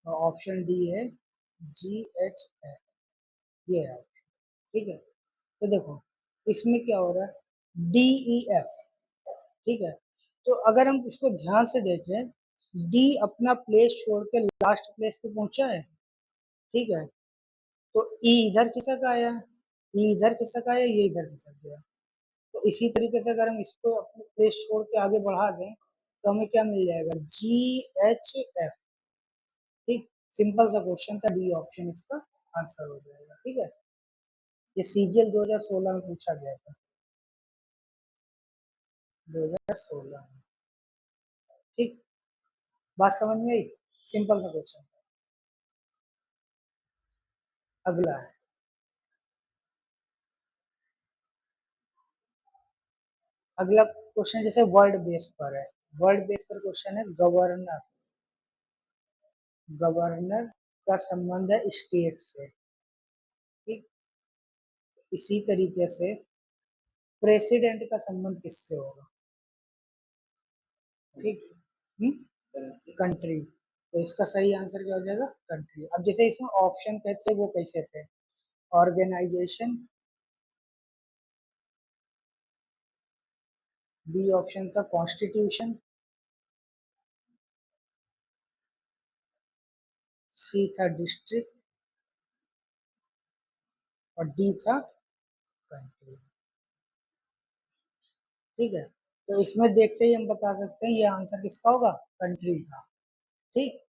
और ऑप्शन डी है GHF। ये है, ठीक है। तो देखो इसमें क्या हो रहा है, DEF, ठीक है। तो अगर हम इसको ध्यान से देखें, डी अपना प्लेस छोड़ के लास्ट प्लेस पे पहुंचा है, ठीक है। तो ई इधर खिसक आया, ई इधर खिसक आया, ये इधर खिसक गया। तो इसी तरीके से अगर हम इसको अपने प्लेस छोड़ के आगे बढ़ा दें तो हमें क्या मिल जाएगा, GHF, ठीक। सिंपल सा क्वेश्चन था, डी ऑप्शन इसका आंसर हो जाएगा, ठीक है। ये CGL 2016 में पूछा गया था, 2016 में, ठीक। बात समझ में आई, सिंपल सा क्वेश्चन। अगला है, अगला क्वेश्चन जैसे वर्ड बेस पर है, वर्ड बेस पर क्वेश्चन है गवर्नर। गवर्नर का संबंध है स्टेट से, ठीक। इसी तरीके से प्रेसिडेंट का संबंध किससे होगा, ठीक। कंट्री। तो इसका सही आंसर क्या हो जाएगा, कंट्री। अब जैसे इसमें ऑप्शन कहते वो कैसे थे, ऑर्गेनाइजेशन, बी ऑप्शन था कॉन्स्टिट्यूशन, सी था डिस्ट्रिक्ट, और डी था कंट्री, ठीक है। तो इसमें देखते ही हम बता सकते हैं ये आंसर किसका होगा, कंट्री का, ठीक।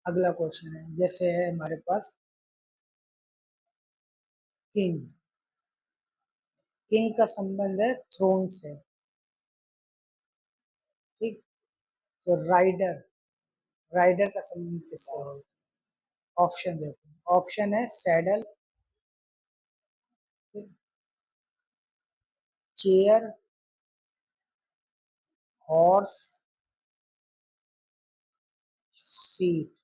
अगला क्वेश्चन है, जैसे है हमारे पास किंग, किंग का संबंध है थ्रोन से, ठीक। तो राइडर, राइडर का संबंध किससे होगा, ऑप्शन देखो, ऑप्शन है सैडल, चेयर, हॉर्स, सीट।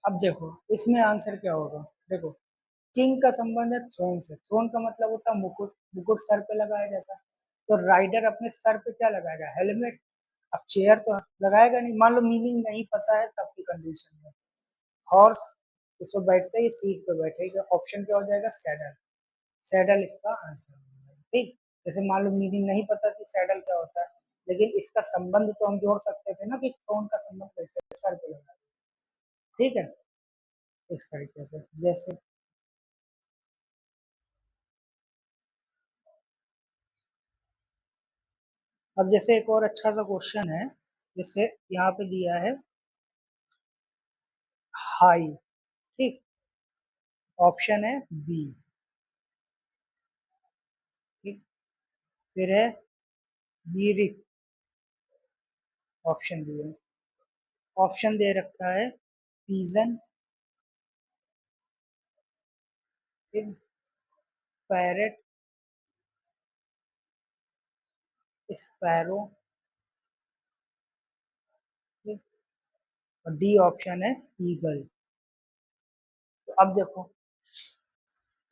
अब देखो इसमें आंसर क्या होगा, देखो किंग का संबंध है थ्रोन से, थ्रोन का मतलब होता है मुकुट, मुकुट सर पे लगाया जाता है। तो राइडर अपने सर पे क्या लगाएगा, हेलमेट। अब चेयर तो लगाएगा नहीं, मान लो मीनिंग नहीं पता है तब की कंडीशन में। हॉर्स, उसको बैठते ही सीट पे बैठेगा, ऑप्शन क्या हो जाएगा, सैडल, सैडल इसका आंसर हो जाएगा, ठीक। जैसे मान लो मीनिंग नहीं पता थी सैडल क्या होता है, लेकिन इसका संबंध तो हम जोड़ सकते थे ना कि थ्रोन का संबंध कैसे सर पे लगा, ठीक है। इस तरीके से जैसे अब जैसे एक और अच्छा सा क्वेश्चन है, जैसे यहाँ पे दिया है हाई, ठीक। ऑप्शन है बी, ठीक। फिर है लीरिक, ऑप्शन बी है। ऑप्शन दे रखा है पीजन, ठीक, पैरेट, स्पैरो, ठीक। और डी ऑप्शन है ईगल। तो अब देखो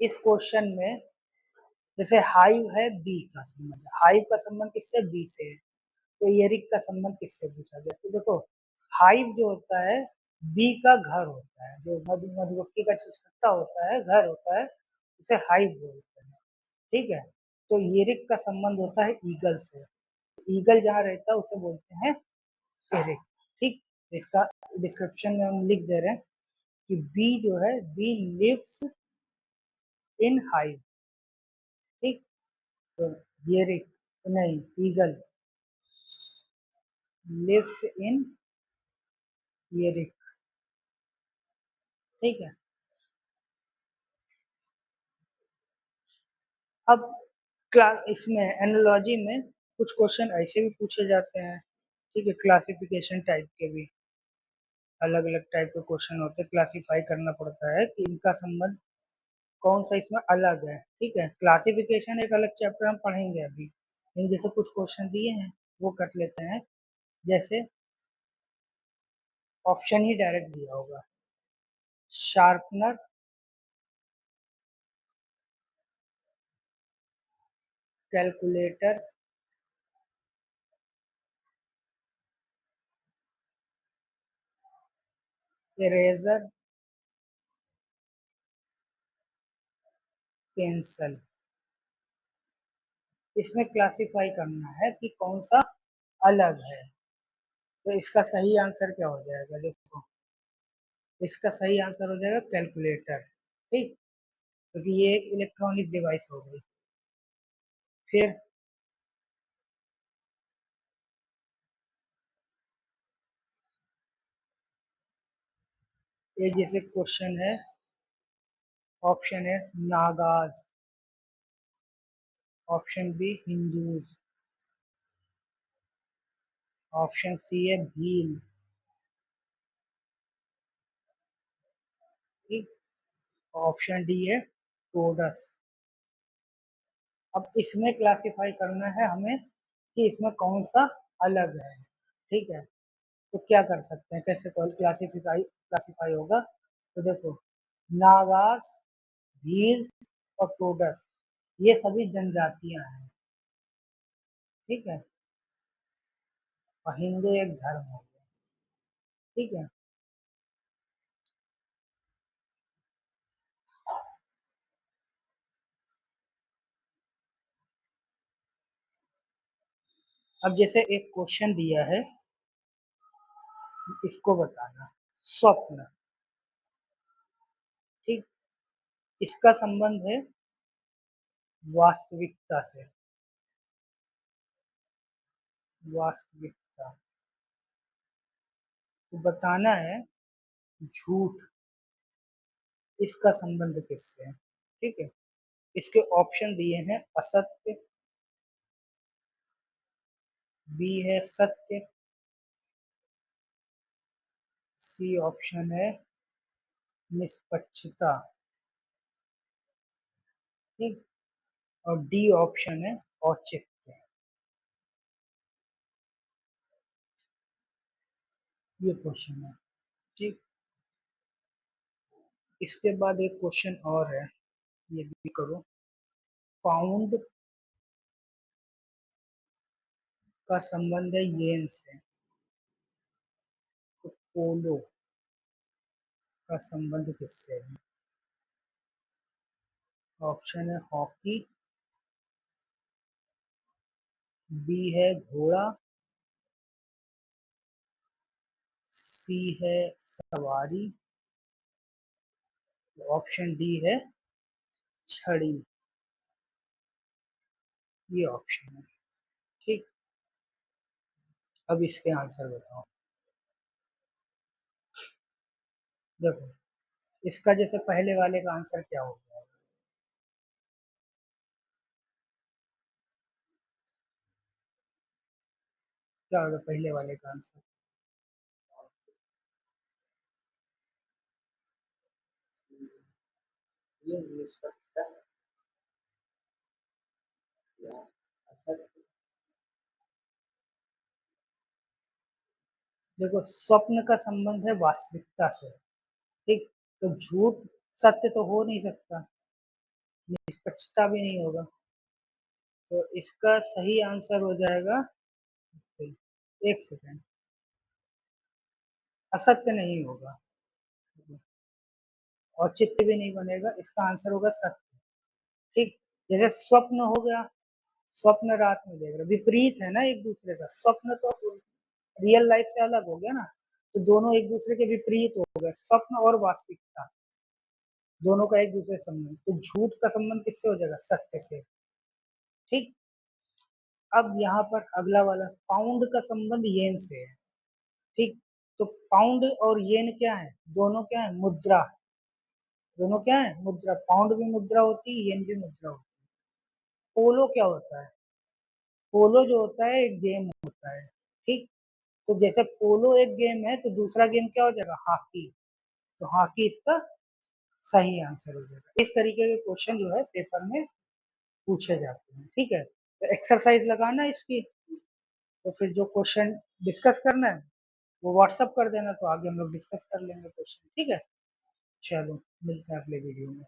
इस क्वेश्चन में जैसे हाइव है बी का संबंध, हाइव का संबंध किससे, बी से है। तो एरिक का संबंध किससे पूछा गया, तो देखो हाइव जो होता है बी का घर होता है, जो मधुमक्खी का छत्ता होता है, घर होता है, उसे हाइव बोलते हैं, ठीक है। तो एरिक का संबंध होता है ईगल से, ईगल जहाँ रहता है उसे बोलते हैं एरिक, ठीक। इसका डिस्क्रिप्शन में हम लिख दे रहे हैं कि बी जो है, बी लिव्स इन हाइव, ठीक। तो एरिक नहीं, ईगल लिव्स इन एरिक, ठीक है। अब इसमें एनालॉजी में कुछ क्वेश्चन ऐसे भी पूछे जाते हैं, ठीक है। क्लासिफिकेशन टाइप के भी अलग अलग टाइप के क्वेश्चन होते हैं, क्लासिफाई करना पड़ता है कि इनका संबंध कौन सा इसमें अलग है, ठीक है। क्लासिफिकेशन एक अलग चैप्टर हम पढ़ेंगे अभी, इन जैसे कुछ क्वेश्चन दिए हैं वो कर लेते हैं। जैसे ऑप्शन ही डायरेक्ट दिया होगा, शार्पनर, कैलकुलेटर, इरेजर, पेंसिल। इसमें क्लासिफाई करना है कि कौन सा अलग है। तो इसका सही आंसर क्या हो जाएगा, देखो इसका सही आंसर हो जाएगा कैलकुलेटर, ठीक। क्योंकि ये एक इलेक्ट्रॉनिक डिवाइस हो गई। फिर ये जैसे क्वेश्चन है, ऑप्शन है Nagas, option B Hindus, option C है भील, ठीक। ऑप्शन डी है टोडस। अब इसमें क्लासिफाई करना है हमें कि इसमें कौन सा अलग है, ठीक है। तो क्या कर सकते हैं, कैसे क्लासीफाई क्लासीफाई होगा? तो देखो, नागास, भील्स और टोडस, ये सभी जनजातियां हैं, ठीक है, और हिंदू एक धर्म हो गया, ठीक है। अब जैसे एक क्वेश्चन दिया है, इसको बताना, स्वप्न, ठीक, इसका संबंध है वास्तविकता से, वास्तविकता, तो बताना है झूठ, इसका संबंध किससे है, ठीक है। इसके ऑप्शन दिए हैं, असत्य, बी है सत्य, सी ऑप्शन है निष्पक्षता, ठीक, और डी ऑप्शन है औचित्य। ये क्वेश्चन है, ठीक। इसके बाद एक क्वेश्चन और है, ये भी करो। पाउंड का संबंध है येन से, तो पोलो का संबंध किससे है? ऑप्शन है हॉकी, बी है घोड़ा, सी है सवारी, ऑप्शन डी है छड़ी। ये ऑप्शन है, ठीक। अब इसके आंसर बताओ। देखो, इसका जैसे पहले वाले का आंसर क्या हो गया, क्या होगा पहले वाले का आंसर? ये निष्पक्षता या असत्य। देखो, स्वप्न का संबंध है वास्तविकता से, ठीक, तो झूठ सत्य तो हो नहीं सकता, निष्पक्षता भी नहीं होगा, तो इसका सही आंसर हो जाएगा, एक सेकेंड, असत्य नहीं होगा, औचित्य भी नहीं बनेगा, इसका आंसर होगा सत्य, ठीक। जैसे स्वप्न हो गया, स्वप्न रात में देख रहे, विपरीत है ना एक दूसरे का, स्वप्न तो रियल लाइफ से अलग हो गया ना, तो दोनों एक दूसरे के विपरीत हो गए, स्वप्न और वास्तविकता दोनों का एक दूसरे से संबंध, तो झूठ का संबंध किससे हो जाएगा? सत्य से, ठीक। अब यहाँ पर अगला वाला, पाउंड का संबंध येन से है, ठीक, तो पाउंड और येन क्या है? दोनों क्या है? मुद्रा, दोनों क्या है? मुद्रा, पाउंड भी मुद्रा होती है, येन भी मुद्रा होती है। पोलो क्या होता है? पोलो जो होता है एक गेम होता है, ठीक, तो जैसे पोलो एक गेम है, तो दूसरा गेम क्या हो जाएगा? हॉकी, तो हॉकी इसका सही आंसर हो जाएगा। इस तरीके के क्वेश्चन जो है पेपर में पूछे जाते हैं, ठीक है। तो एक्सरसाइज लगाना इसकी, तो फिर जो क्वेश्चन डिस्कस करना है वो व्हाट्सअप कर देना, तो आगे हम लोग डिस्कस कर लेंगे क्वेश्चन, ठीक है। चलो, मिलते हैं अगले वीडियो में।